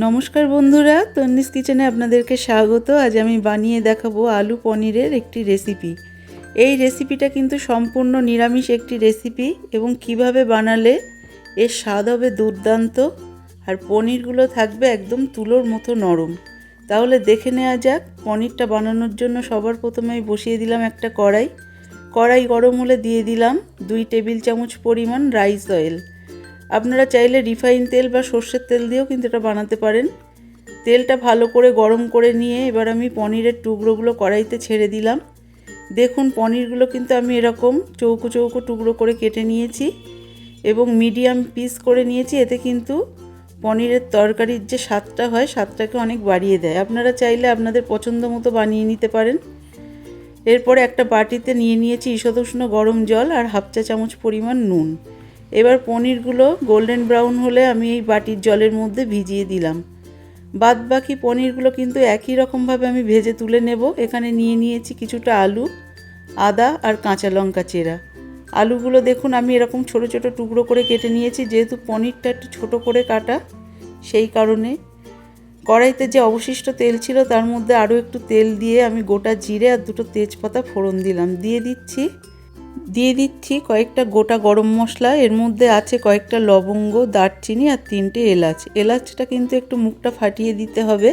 নমস্কার বন্ধুরা, তন্নিস কিচেনে আপনাদেরকে স্বাগত। আজ আমি বানিয়ে দেখাবো আলু পনিরের একটি রেসিপি। এই রেসিপিটা কিন্তু সম্পূর্ণ নিরামিষ একটি রেসিপি এবং কিভাবে বানালে এর স্বাদ হবে দুর্দান্ত আর পনিরগুলো থাকবে একদম তুলোর মতো নরম। তাহলে দেখে নেওয়া যাক। পনিরটা বানানোর জন্য সবার প্রথমে আমি বসিয়ে দিলাম একটা কড়াই গরম হলে দিয়ে দিলাম 2 টেবিল চামচ পরিমাণ রাইস অয়েল। আপনারা চাইলে রিফাইন তেল বা সর্ষের তেল দিয়েও কিন্তু এটা বানাতে পারেন। তেলটা ভালো করে গরম করে নিয়ে এবার আমি পনিরের টুকরোগুলো কড়াইতে ছেড়ে দিলাম। দেখুন পনিরগুলো কিন্তু আমি এরকম চৌকো চৌকো টুকরো করে কেটে নিয়েছি এবং মিডিয়াম পিস করে নিয়েছি। এতে কিন্তু পনিরের তরকারির যে স্বাদটা হয় স্বাদটাকে অনেক বাড়িয়ে দেয়। আপনারা চাইলে আপনাদের পছন্দ মতো বানিয়ে নিতে পারেন। এরপরে একটা বাটিতে নিয়ে নিয়েছি ঈষদুষ্ণ গরম জল আর হাফ চা চামচ পরিমাণ নুন। এবার পনিরগুলো গোল্ডেন ব্রাউন হলে আমি এই বাটির জলের মধ্যে ভিজিয়ে দিলাম। বাদ বাকি পনিরগুলো কিন্তু একই রকমভাবে আমি ভেজে তুলে নেব। এখানে নিয়ে নিয়েছি কিছুটা আলু, আদা আর কাঁচা লঙ্কা চেরা। আলুগুলো দেখুন আমি এরকম ছোট ছোট টুকরো করে কেটে নিয়েছি, যেহেতু পনিরটা একটু ছোটো করে কাটা সেই কারণে। কড়াইতে যে অবশিষ্ট তেল ছিল তার মধ্যে আরও একটু তেল দিয়ে আমি গোটা জিরে আর 2টো তেজপাতা ফোড়ন দিলাম। দিয়ে দিচ্ছি কয়েকটা গোটা গরম মশলা। এর মধ্যে আছে কয়েকটা লবঙ্গ, দারচিনি আর 3টে এলাচ। এলাচটা কিন্তু একটু মুখটা ফাটিয়ে দিতে হবে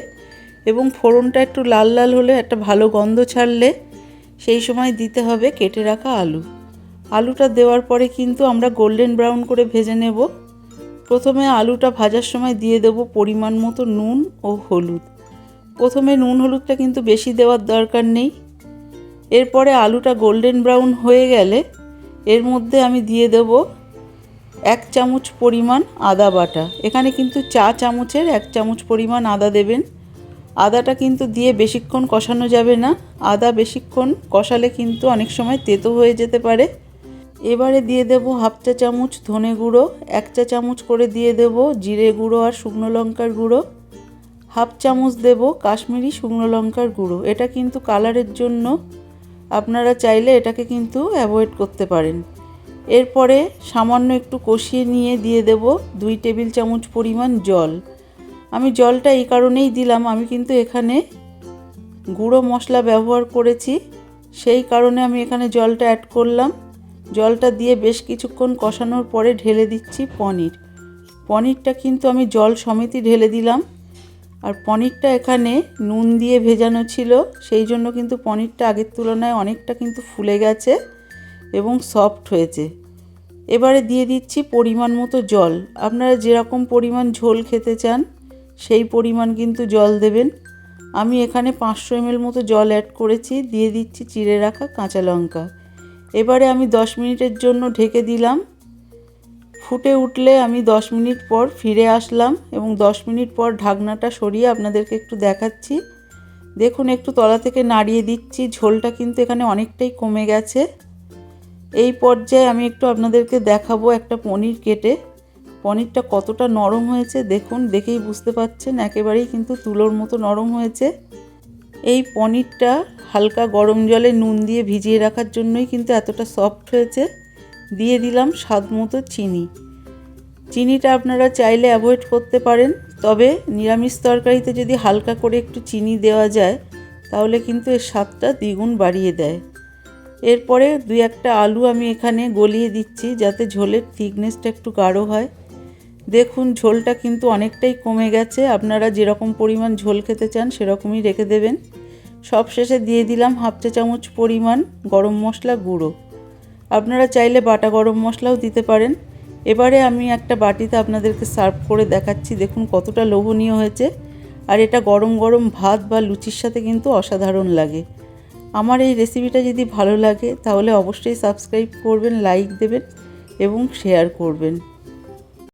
এবং ফোড়নটা একটু লাল লাল হলে একটা ভালো গন্ধ ছাড়লে সেই সময় দিতে হবে কেটে রাখা আলুটা দেওয়ার পরে কিন্তু আমরা গোল্ডেন ব্রাউন করে ভেজে নেব। প্রথমে আলুটা ভাজার সময় দিয়ে দেব পরিমাণ মতো নুন ও হলুদ। প্রথমে নুন হলুদটা কিন্তু বেশি দেওয়ার দরকার নেই। এরপরে আলুটা গোল্ডেন ব্রাউন হয়ে গেলে এর মধ্যে আমি দিয়ে দেব 1 চামচ পরিমাণ আদা বাটা। এখানে কিন্তু চা চামচের 1 চামচ পরিমাণ আদা দেবেন। আদাটা কিন্তু দিয়ে বেশিক্ষণ কষানো যাবে না। আদা বেশিক্ষণ কষালে কিন্তু অনেক সময় তেতো হয়ে যেতে পারে। এবারে দিয়ে দেব হাফ চা চামচ ধনে গুঁড়ো, 1 চা চামচ করে দিয়ে দেব জিরে গুঁড়ো আর শুকনো লঙ্কার গুঁড়ো, হাফ চামচ দেব কাশ্মীরি শুকনো লঙ্কার গুঁড়ো। এটা কিন্তু কালারের জন্য, আপনারা চাইলে এটাকে কিন্তু অ্যাভয়েড করতে পারেন। এরপরে সামান্য একটু কষিয়ে নিয়ে দিয়ে দেব 2 টেবিল চামচ পরিমাণ জল। আমি জলটা এই কারণেই দিলাম, আমি কিন্তু এখানে গুঁড়ো মশলা ব্যবহার করেছি, সেই কারণে আমি এখানে জলটা অ্যাড করলাম। জলটা দিয়ে বেশ কিছুক্ষণ কষানোর পরে ঢেলে দিচ্ছি পনিরটা কিন্তু আমি জল সমেতই ঢেলে দিলাম। আর পনিরটা এখানে নুন দিয়ে ভেজানো ছিল, সেই জন্য কিন্তু পনিরটা আগের তুলনায় অনেকটা কিন্তু ফুলে গেছে এবং সফট হয়েছে। এবারে দিয়ে দিচ্ছি পরিমাণ মতো জল। আপনারা যেরকম পরিমাণ ঝোল খেতে চান সেই পরিমাণ কিন্তু জল দেবেন। আমি এখানে 500 ml মতো জল অ্যাড করেছি। দিয়ে দিচ্ছি চিড়ে রাখা কাঁচা লঙ্কা। এবারে আমি 10 মিনিটের জন্য ঢেকে দিলাম। ফুটে উঠলে আমি 10 মিনিট পর ফিরে আসলাম এবং 10 মিনিট পর ঢাকনাটা সরিয়ে আপনাদেরকে একটু দেখাচ্ছি। দেখুন একটু তলা থেকে নাড়িয়ে দিচ্ছি। ঝোলটা কিন্তু এখানে অনেকটাই কমে গেছে। এই পর্যায়ে আমি একটু আপনাদেরকে দেখাবো একটা পনির কেটে। পনিরটা কতটা নরম হয়েছে দেখুন, দেখেই বুঝতে পাচ্ছেন একেবারেই কিন্তু তুলোর মতো নরম হয়েছে। এই পনিরটা হালকা গরম জলে নুন দিয়ে ভিজিয়ে রাখার জন্যই কিন্তু এতটা সফট হয়েছে। দিয়ে দিলাম স্বাদ মতো চিনিটা আপনারা চাইলে অ্যাভয়েড করতে পারেন, তবে নিরামিষ তরকারিতে যদি হালকা করে একটু চিনি দেওয়া যায় তাহলে কিন্তু এর স্বাদটা দ্বিগুণ বাড়িয়ে দেয়। এরপরে 2-1টা আলু আমি এখানে গলিয়ে দিচ্ছি যাতে ঝোলের থিকনেসটা একটু গাঢ় হয়। দেখুন ঝোলটা কিন্তু অনেকটাই কমে গেছে। আপনারা যেরকম পরিমাণ ঝোল খেতে চান সেরকমই রেখে দেবেন। সবশেষে দিয়ে দিলাম হাফ চা চামচ পরিমাণ গরম মশলা গুঁড়ো। আপনারা চাইলে বাটা গরম মশলাও দিতে পারেন। এবারে আমি একটা বাটিতে আপনাদেরকে সার্ভ করে দেখাচ্ছি। দেখুন কতটা লোভনীয় হয়েছে। আর এটা গরম গরম ভাত বা লুচির সাথে কিন্তু অসাধারণ লাগে। আমার এই রেসিপিটা যদি ভালো লাগে তাহলে অবশ্যই সাবস্ক্রাইব করবেন, লাইক দেবেন এবং শেয়ার করবেন।